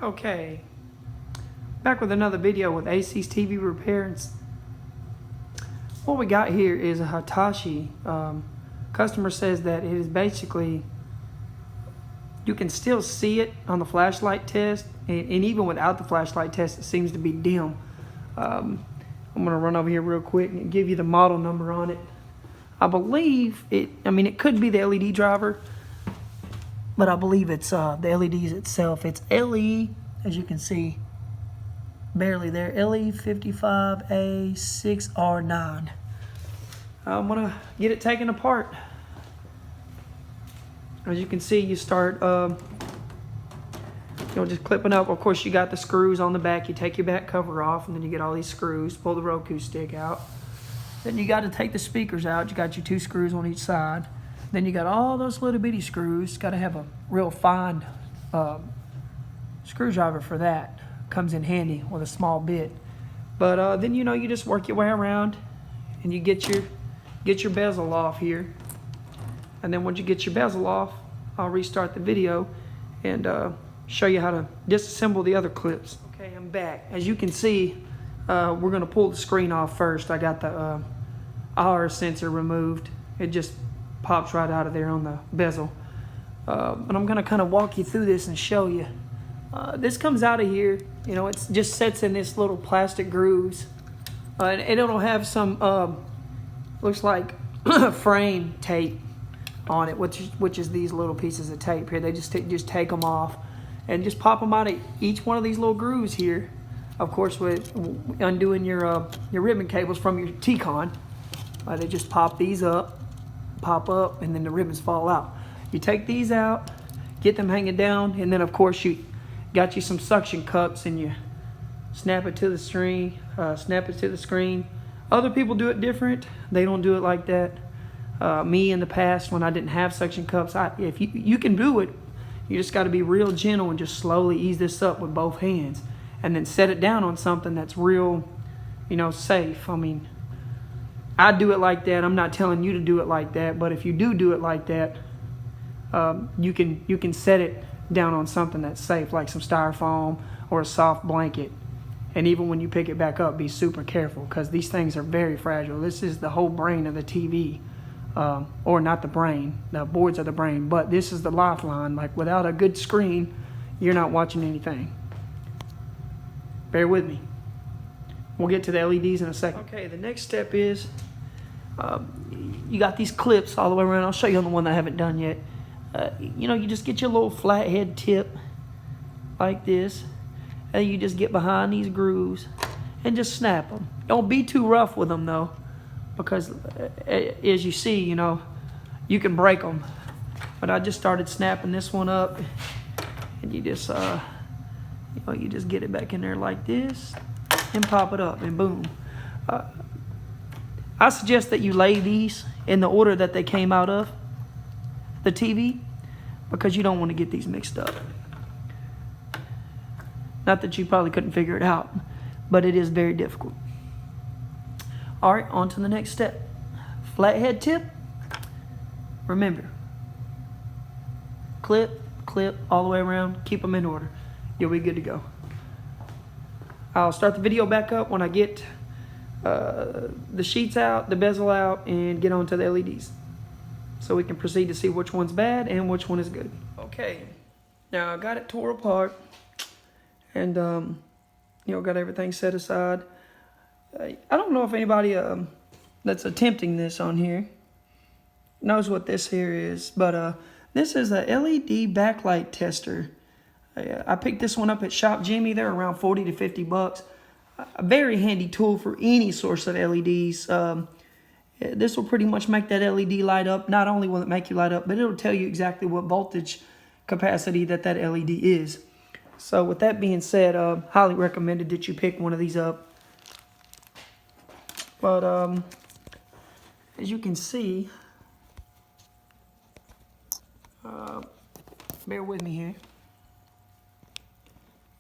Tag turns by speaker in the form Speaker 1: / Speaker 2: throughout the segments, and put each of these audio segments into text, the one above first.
Speaker 1: Okay, back with another video with AC's TV repairs. What we got here is a Hitachi. Customer says that it is basically, you can still see it on the flashlight test, and even without the flashlight test, it seems to be dim. I'm gonna run over here real quick and give you the model number on it. I believe it, it could be the LED driver, but I believe it's the LEDs itself. It's LE, as you can see, barely there, LE55A6R9. I'm gonna get it taken apart. As you can see, you start, just clipping up. Of course, you got the screws on the back. You take your back cover off, and then you get all these screws. Pull the Roku stick out. Then you got to take the speakers out. You got your 2 screws on each side. Then you got all those little bitty screws. Got to have a real fine screwdriver for that. Comes in handy with a small bit. But then you just work your way around, and you get your bezel off here. And then once you get your bezel off, I'll restart the video and show you how to disassemble the other clips. Okay, I'm back. As you can see, we're gonna pull the screen off first. I got the IR sensor removed. It just pops right out of there on the bezel. And I'm gonna kind of walk you through this and show you. This comes out of here. It just sits in this little plastic grooves. And it'll have some, looks like frame tape on it, which is these little pieces of tape here. They just take them off and just pop them out of each one of these little grooves here. Of course, with undoing your ribbon cables from your T-con, they just pop these up, pop up, and then the ribbons fall out. You take these out, get them hanging down, and then of course you got you some suction cups, and you snap it to the screen. Other people do it different. They don't do it like that. Me in the past, when I didn't have suction cups, if you can do it, you just got to be real gentle and just slowly ease this up with both hands, and then set it down on something that's real, safe. I do it like that. I'm not telling you to do it like that, but if you do it like that, you can set it down on something that's safe, like some styrofoam or a soft blanket. And even when you pick it back up, be super careful, because these things are very fragile. This is the whole brain of the TV. Or not the brain, the boards of the brain, but this is the lifeline. Like, without a good screen, you're not watching anything. Bear with me. We'll get to the LEDs in a second. Okay, the next step is, you got these clips all the way around. I'll show you on the one that I haven't done yet. You just get your little flathead tip like this, and you just get behind these grooves and just snap them. Don't be too rough with them though, because as you see, you can break them. But I just started snapping this one up, and you just you just get it back in there like this and pop it up, and boom. I suggest that you lay these in the order that they came out of the TV, because you don't want to get these mixed up. Not that you probably couldn't figure it out, but it is very difficult. All right, on to the next step. Flathead tip. Remember, clip, all the way around. Keep them in order. You'll be good to go. I'll start the video back up when I get the sheets out, the bezel out, and get onto the LEDs, so we can proceed to see which one's bad and which one is good. Okay, now I got it tore apart, and got everything set aside. I don't know if anybody that's attempting this on here knows what this here is, but this is a LED backlight tester. I picked this one up at Shop Jimmy. They're around 40 to 50 bucks. A very handy tool for any source of LEDs. This will pretty much make that LED light up. Not only will it make you light up, but it'll tell you exactly what voltage capacity that LED is. So with that being said, highly recommended that you pick one of these up. But as you can see, bear with me here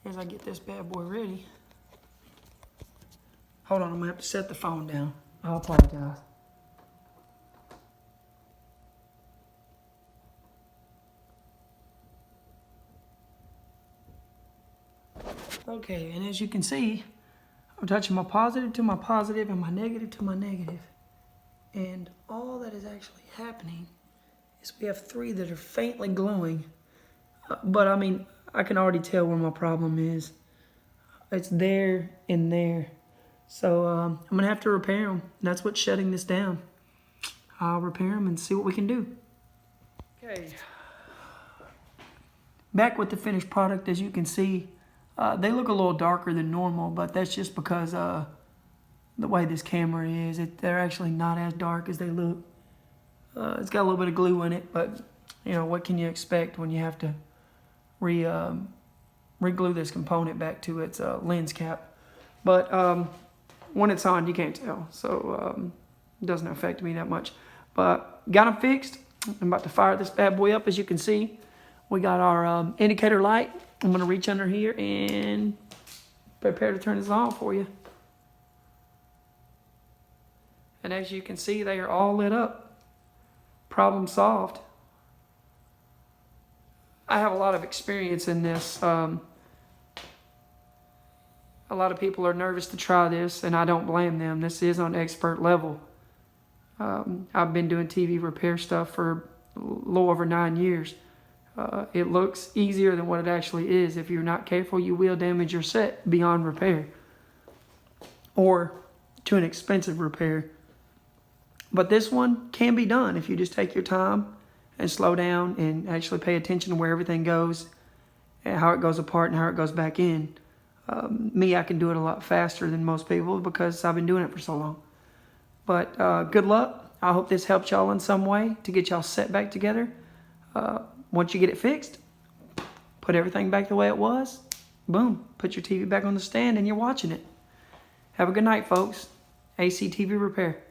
Speaker 1: as I get this bad boy ready. Hold on, I'm gonna have to set the phone down. I apologize. Okay, and as you can see, I'm touching my positive to my positive and my negative to my negative. And all that is actually happening is we have 3 that are faintly glowing. But I mean, I can already tell where my problem is. It's there and there. So I'm gonna have to repair them. That's what's shutting this down. I'll repair them and see what we can do. Okay. Back with the finished product, as you can see, they look a little darker than normal, but that's just because the way this camera is. They're actually not as dark as they look. It's got a little bit of glue in it, but you know, what can you expect when you have to re-glue this component back to its lens cap? But when it's on, you can't tell, so it doesn't affect me that much. But got them fixed. I'm about to fire this bad boy up. As you can see, we got our indicator light. I'm going to reach under here and prepare to turn this on for you. And as you can see, they are all lit up. Problem solved. I have a lot of experience in this. A lot of people are nervous to try this, and I don't blame them. This is on expert level. I've been doing TV repair stuff for a little over 9 years. It looks easier than what it actually is. If you're not careful, you will damage your set beyond repair, or to an expensive repair. But this one can be done if you just take your time and slow down and actually pay attention to where everything goes and how it goes apart and how it goes back in. I can do it a lot faster than most people because I've been doing it for so long. But good luck. I hope this helped y'all in some way to get y'all set back together. Once you get it fixed, put everything back the way it was. Boom, put your TV back on the stand and you're watching it. Have a good night, folks. AC TV Repair.